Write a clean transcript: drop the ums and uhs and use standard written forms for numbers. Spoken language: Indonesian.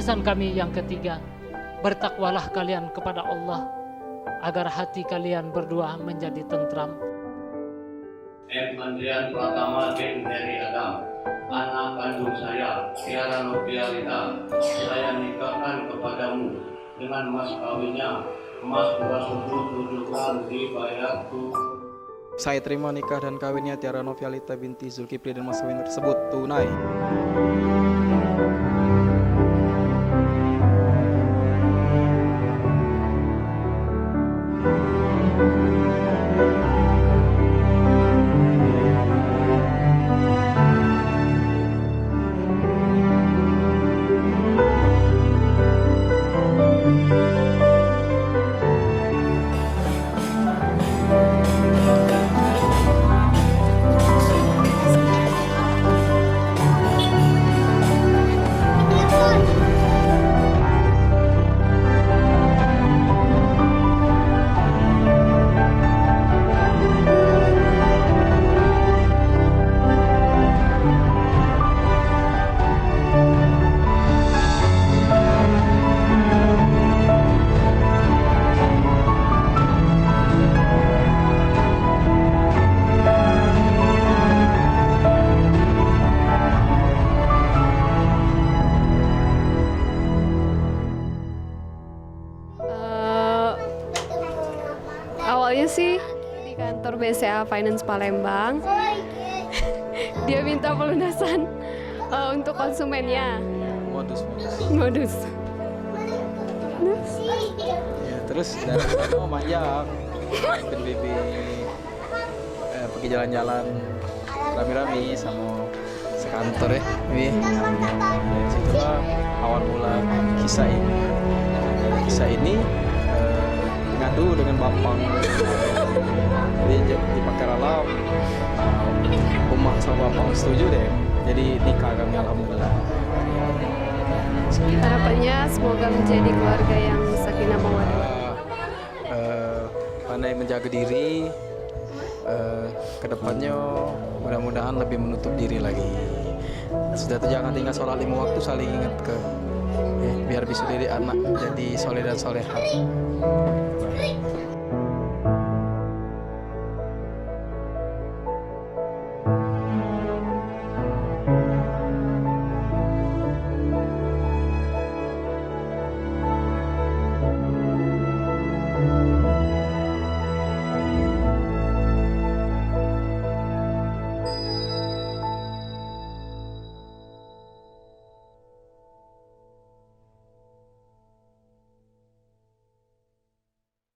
pesan kami yang ketiga, bertakwalah kalian kepada Allah agar hati kalian berdua menjadi tentram. M. Andrian Pratama bin Heri Adam, anak kandung saya, Tiara Novialita, saya nikahkan kepadamu dengan mas kawinnya, emas 27 gram dibayar tunai. Saya terima nikah dan kawinnya Tiara Novialita binti Zulkifli dan mas kawin tersebut tunai. Awalnya sih di kantor BCA Finance Palembang, dia minta pelunasan untuk konsumennya. Modus. Ya, terus dari sana manjang, bikin bibi pergi jalan-jalan rame-rame sama sekantor ya. Dari situlah awal mula kisah ini. Kisah ini ngadu dengan bapang di Pakar Alam. Umak sama bapang setuju deh, jadi nikah kami alhamdulillah. Harapannya semoga menjadi keluarga yang sakinah mawaddah. Pandai menjaga diri, kedepannya mudah-mudahan lebih menutup diri lagi. Sudah jangan tinggal sholat 5 waktu, saling ingat ke biar bisa didik anak jadi soleh dan solehah.